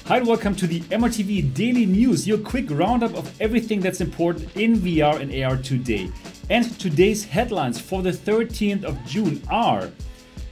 Hi and welcome to the MRTV Daily News, your quick roundup of everything that's important in VR and AR today. And today's headlines for the 13th of June are: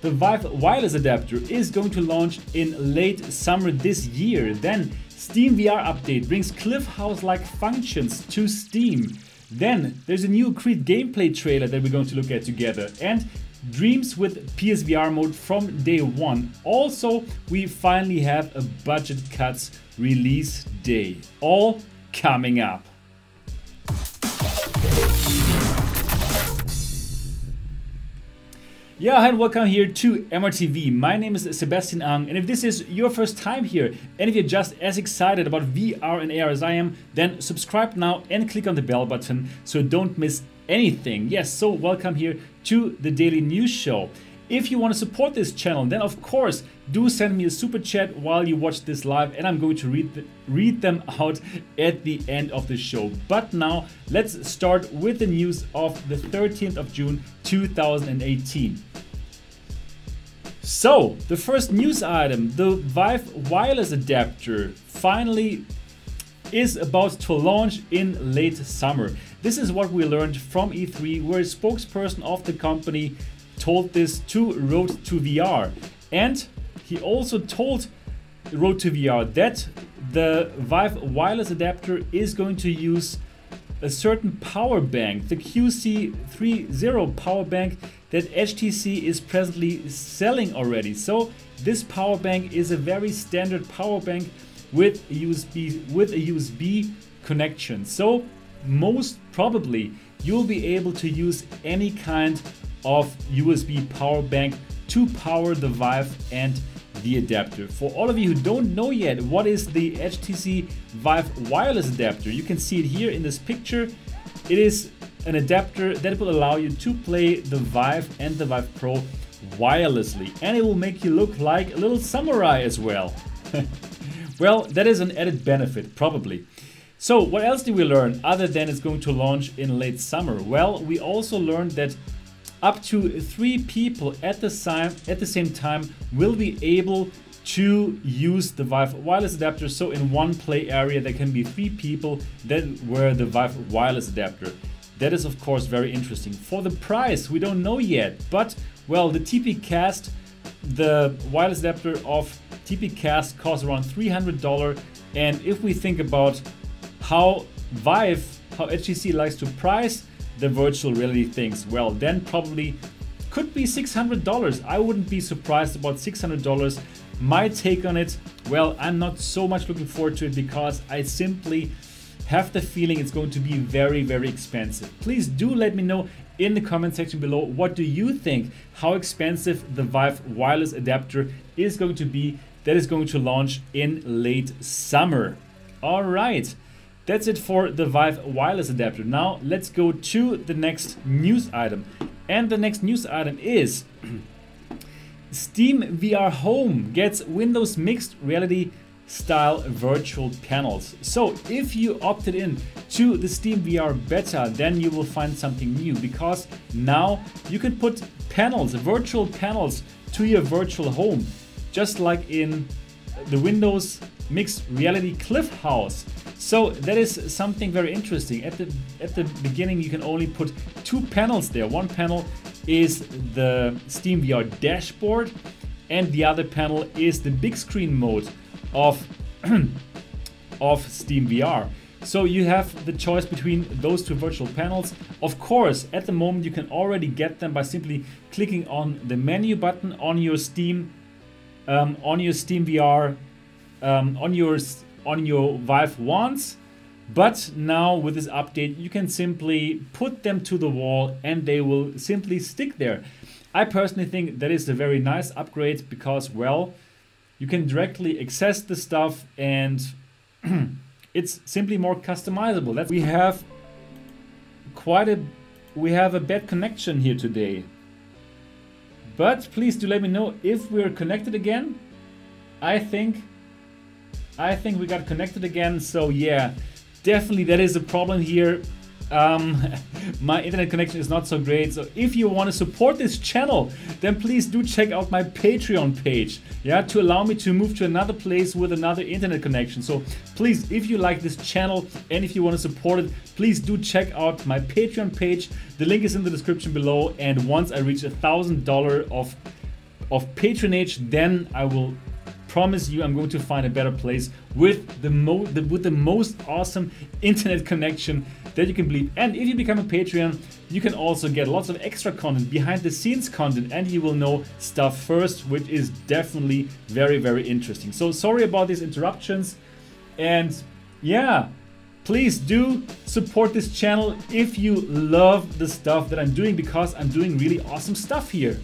the Vive wireless adapter is going to launch in late summer this year. Then SteamVR update brings Cliff House-like functions to Steam. Then there's a new Creed gameplay trailer that we're going to look at together. And dreams with PSVR mode from day one. Also, we finally have a budget cuts release day. All coming up. Yeah, hi and welcome here to MRTV. My name is Sebastian Ang, and if this is your first time here, and if you're just as excited about VR and AR as I am, then subscribe now and click on the bell button so don't miss anything. Yes, so welcome here to the Daily News Show. If you want to support this channel, then of course do send me a super chat while you watch this live, and I'm going to read them out at the end of the show. But now let's start with the news of the 13th of June 2018. So the first news item, the Vive wireless adapter finally is about to launch in late summer. This is what we learned from E3, where a spokesperson of the company told this to Road to VR. And he also told Road to VR that the Vive wireless adapter is going to use a certain power bank, the QC30 power bank that HTC is presently selling already. So this power bank is a very standard power bank with a USB connection. So most probably you'll be able to use any kind of USB power bank to power the Vive and the adapter. For all of you who don't know yet what is the HTC Vive wireless adapter, you can see it here in this picture. It is an adapter that will allow you to play the Vive and the Vive Pro wirelessly, and it will make you look like a little samurai as well. Well, that is an added benefit, probably. So what else did we learn other than it's going to launch in late summer? Well, we also learned that up to 3 people at the same time will be able to use the Vive wireless adapter. So in one play area there can be 3 people that wear the Vive wireless adapter. That is of course very interesting. For the price, we don't know yet, but well, the TP Cast, the wireless adapter of TP Cast costs around $300, and if we think about how HTC likes to price the virtual reality things, well, then probably could be $600. I wouldn't be surprised about $600. My take on it, well, I'm not so much looking forward to it because I simply have the feeling it's going to be very, very expensive. Please do let me know in the comment section below, what do you think, how expensive the Vive wireless adapter is going to be that is going to launch in late summer. All right. That's it for the Vive wireless adapter. Now let's go to the next news item. And the next news item is SteamVR Home gets Windows mixed reality style virtual panels. So if you opted in to the SteamVR beta, then you will find something new, because now you can put panels, virtual panels, to your virtual home, just like in the Windows mixed reality Cliff House. So that is something very interesting. At the beginning you can only put 2 panels there. One panel is the SteamVR dashboard, and the other panel is the big screen mode of SteamVR. So you have the choice between those 2 virtual panels. Of course, at the moment you can already get them by simply clicking on the menu button on your SteamVR, on your Vive wands. But now with this update you can simply put them to the wall and they will simply stick there. I personally think that is a very nice upgrade because, well, you can directly access the stuff and it's simply more customizable. We have a bad connection here today. But please do let me know if we're connected again. I think we got connected again. So yeah, definitely that is a problem here. my internet connection is not so great. So if you want to support this channel, then please do check out my Patreon page, yeah, to allow me to move to another place with another internet connection. So please, if you like this channel and if you want to support it, please do check out my Patreon page. The link is in the description below. And once I reach $1,000 of patronage, then I will promise you I'm going to find a better place with the most awesome internet connection that you can believe. And if you become a Patreon, you can also get lots of extra content, behind the scenes content, and you will know stuff first, which is definitely very, very interesting. So sorry about these interruptions, and yeah, please do support this channel if you love the stuff that I'm doing, because I'm doing really awesome stuff here.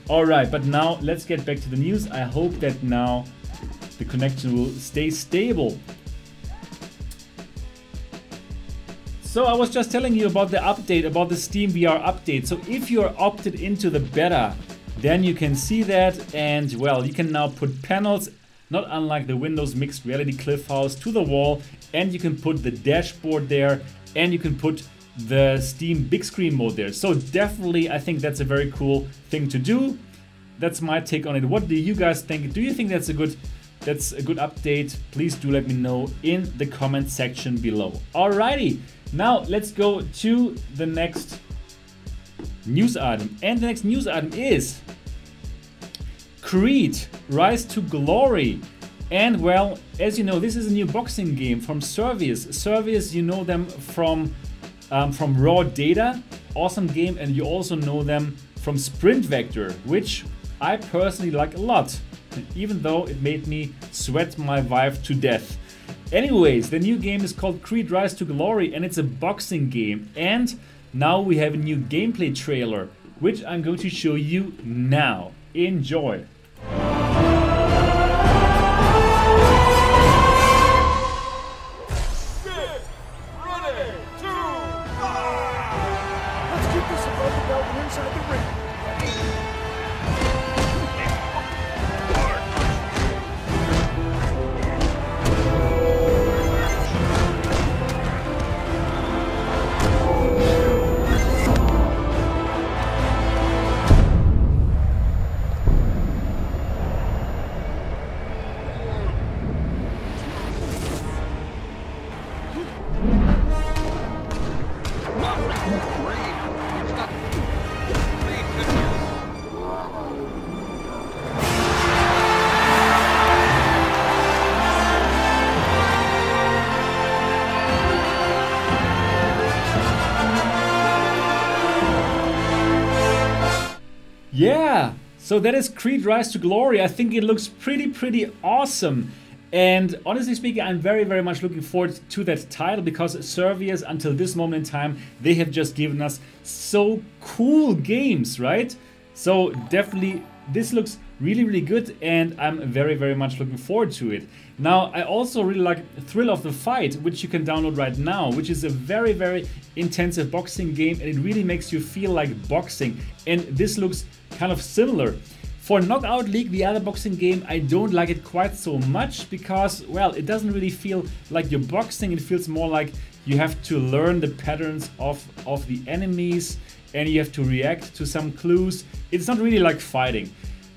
Alright, but now let's get back to the news. I hope that now the connection will stay stable. So I was just telling you about the update, about the SteamVR update. So if you are opted into the beta, then you can see that, and well, you can now put panels, not unlike the Windows Mixed Reality Cliff House, to the wall, and you can put the dashboard there, and you can put the Steam big screen mode there. So definitely, I think that's a very cool thing to do. That's my take on it. What do you guys think? Do you think that's a good update? Please do let me know in the comment section below. Alrighty, now let's go to the next news item, and the next news item is Creed Rise to Glory. And well, as you know, this is a new boxing game from Servius. Servius, you know them from Raw Data, awesome game, and you also know them from Sprint Vector, which I personally like a lot, even though it made me sweat my Vive to death. Anyways, the new game is called Creed Rise to Glory, and it's a boxing game. And now we have a new gameplay trailer, which I'm going to show you now. Enjoy. Yeah, so that is Creed Rise to Glory. I think it looks pretty awesome. And honestly speaking, I'm very much looking forward to that title, because Servius, until this moment in time, they have just given us so cool games, right? So definitely this looks really good, and I'm very much looking forward to it. Now, I also really like Thrill of the Fight, which you can download right now, which is a very intensive boxing game, and it really makes you feel like boxing. And this looks kind of similar. For Knockout League, the other boxing game, I don't like it quite so much, because, well, it doesn't really feel like you're boxing. It feels more like you have to learn the patterns of the enemies, and you have to react to some clues. It's not really like fighting.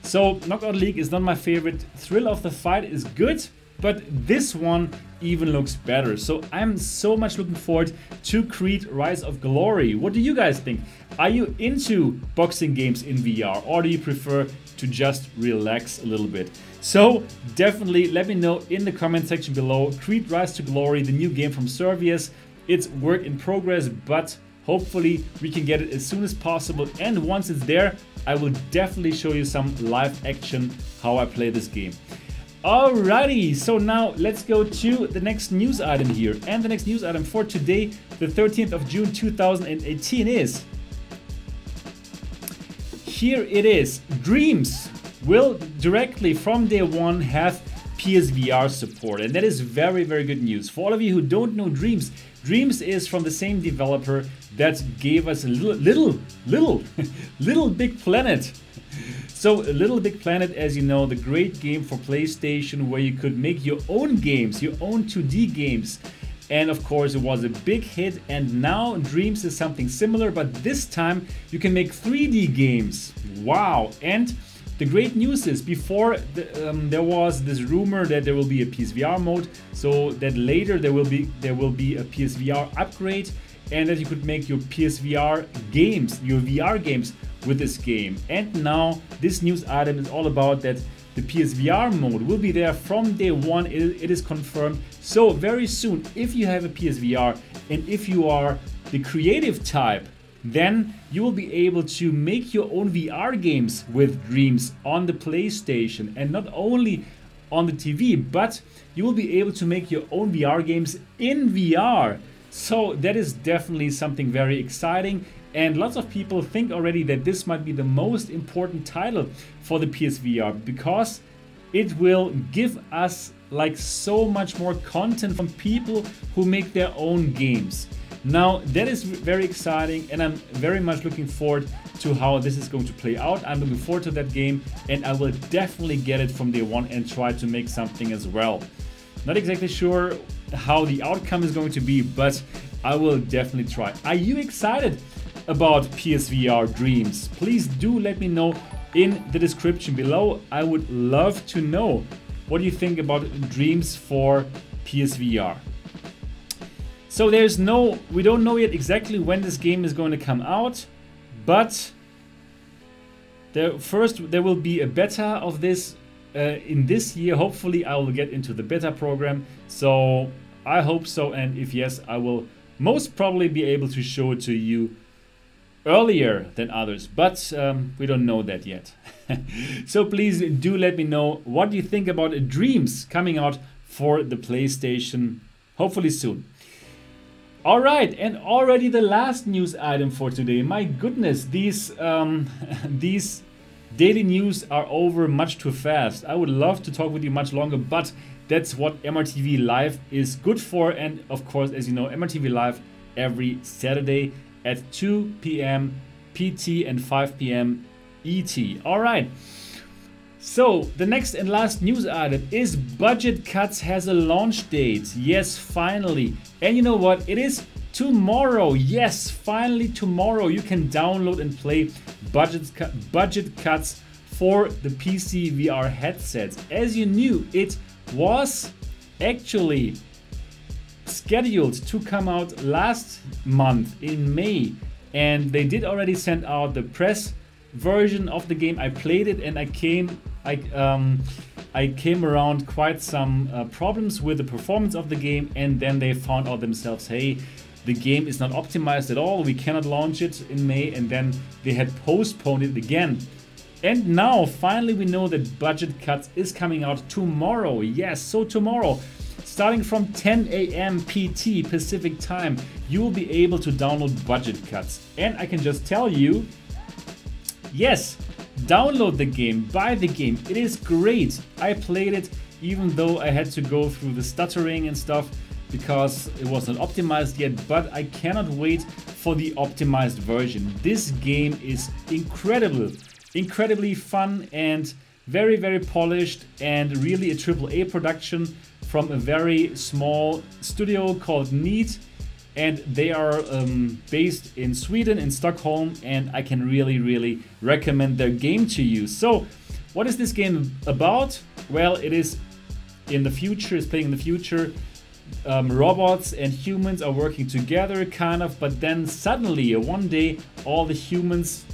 So Knockout League is not my favorite. Thrill of the Fight is good, but this one even looks better. So I'm so much looking forward to Creed Rise of Glory. What do you guys think? Are you into boxing games in VR, or do you prefer to just relax a little bit? So definitely let me know in the comment section below. Creed Rise to Glory, the new game from Servius. It's work in progress, but hopefully we can get it as soon as possible. And once it's there, I will definitely show you some live action how I play this game. Alrighty, so now let's go to the next news item here. And the next news item for today, the 13th of June 2018 is... Here it is. Dreams will directly from day one have PSVR support, and that is very good news. For all of you who don't know Dreams, Dreams is from the same developer that gave us Little Big Planet. So Little Big Planet, as you know, the great game for PlayStation where you could make your own games, your own 2D games. and of course it was a big hit. And now Dreams is something similar, but this time you can make 3D games. Wow. And the great news is, before there was this rumor that there will be a PSVR mode, so that later there will be a PSVR upgrade, and that you could make your PSVR games, your VR games with this game. And now this news item is all about that the PSVR mode will be there from day one. It is confirmed. So very soon, if you have a PSVR and if you are the creative type, then you will be able to make your own VR games with Dreams on the PlayStation, and not only on the TV, but you will be able to make your own VR games in VR. So that is definitely something very exciting, and lots of people think already that this might be the most important title for the PSVR, because it will give us like so much more content from people who make their own games. Now that is very exciting, and I'm very much looking forward to how this is going to play out. I'm looking forward to that game, and I will definitely get it from day one and try to make something as well. Not exactly sure how the outcome is going to be, but I will definitely try. Are you excited about PSVR Dreams? Please do let me know in the description below. I would love to know what you think about Dreams for PSVR. So we don't know yet exactly when this game is going to come out, but first there will be a beta of this in this year. Hopefully I will get into the beta program, so I hope so, and if yes, I will most probably be able to show it to you earlier than others, but we don't know that yet. So please do let me know what you think about Dreams coming out for the PlayStation, hopefully soon. All right, and already the last news item for today. My goodness, these daily news are over much too fast. I would love to talk with you much longer, but that's what MRTV Live is good for. And of course, as you know, MRTV Live every Saturday at 2 p.m. PT and 5 p.m. ET. All right. So the next and last news item is Budget Cuts has a launch date. Yes, finally. And you know what? It is tomorrow. Yes, finally tomorrow you can download and play Budget Cuts for the PC VR headsets. As you knew, it was actually scheduled to come out last month in May, and they did already send out the press version of the game. I played it, and I came around quite some problems with the performance of the game, and then they found out themselves, hey, the game is not optimized at all, we cannot launch it in May, and then they had postponed it again. And now finally we know that Budget Cuts is coming out tomorrow. Yes, so tomorrow, starting from 10 a.m. PT Pacific time, you will be able to download Budget Cuts. And I can just tell you, yes, download the game, buy the game. It is great. I played it even though I had to go through the stuttering and stuff because it was not optimized yet, but I cannot wait for the optimized version. This game is incredibly fun and very, very polished, and really a AAA production from a very small studio called Neat. And they are based in Sweden, in Stockholm, and I can really recommend their game to you. So what is this game about? Well, it is in the future, it's playing in the future. Robots and humans are working together, kind of, but then suddenly one day all the humans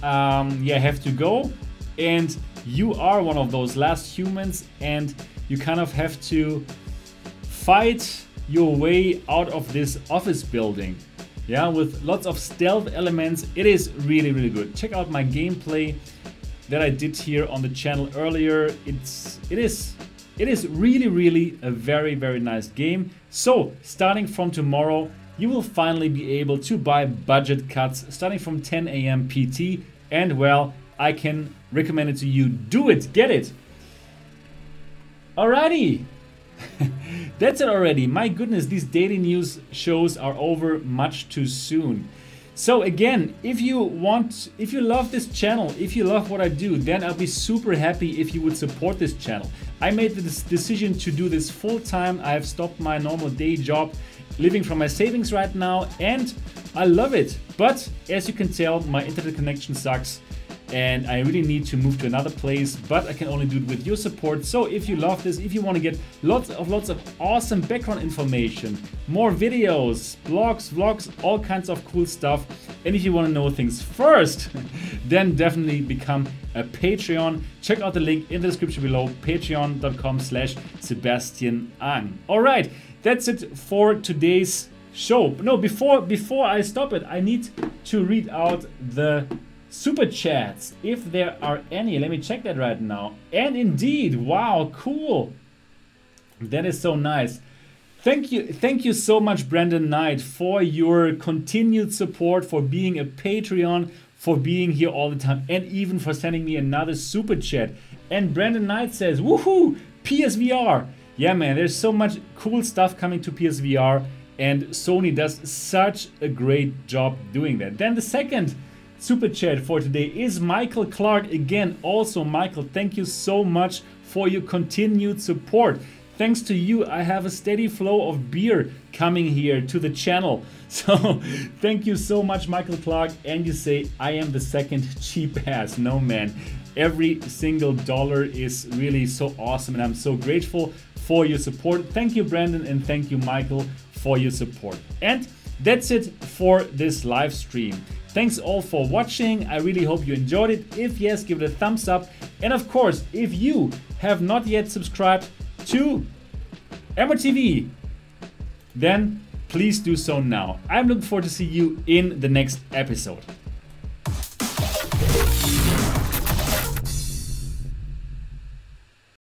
have to go, and you are one of those last humans, and you kind of have to fight your way out of this office building, yeah, with lots of stealth elements. It is really good. Check out my gameplay that I did here on the channel earlier. It is really a very nice game. So starting from tomorrow, you will finally be able to buy Budget Cuts starting from 10 a.m. PT, and well, I can recommend it to you. Do it, get it. Alrighty. That's it already. My goodness, these daily news shows are over much too soon. So again, if you love this channel, if you love what I do, then I'll be super happy if you would support this channel. I made this decision to do this full time. I've stopped my normal day job, living from my savings right now, and I love it. But as you can tell, my internet connection sucks and I really need to move to another place, but I can only do it with your support. So if you love this, if you want to get lots of awesome background information, more videos, blogs, vlogs, all kinds of cool stuff, and if you want to know things first, then definitely become a Patreon. Check out the link in the description below, patreon.com/SebastianAng. All right, that's it for today's show. No, before I stop it, I need to read out the super chats, if there are any. Let me check that right now. And indeed, wow, cool. That is so nice. Thank you so much, Brandon Knight, for your continued support, for being a Patreon, for being here all the time, and even for sending me another super chat. And Brandon Knight says, woohoo, PSVR. Yeah, man, there's so much cool stuff coming to PSVR, and Sony does such a great job doing that. Then the second super chat for today is Michael Clark again. Also, Michael, thank you so much for your continued support. Thanks to you, I have a steady flow of beer coming here to the channel. So thank you so much, Michael Clark. And you say, I am the second cheap ass. No, man, every single dollar is really so awesome, and I'm so grateful for your support. Thank you, Brandon, and thank you, Michael, for your support. And that's it for this live stream. Thanks all for watching. I really hope you enjoyed it. If yes, give it a thumbs up. And of course, if you have not yet subscribed to MRTV, then please do so now. I'm looking forward to see you in the next episode.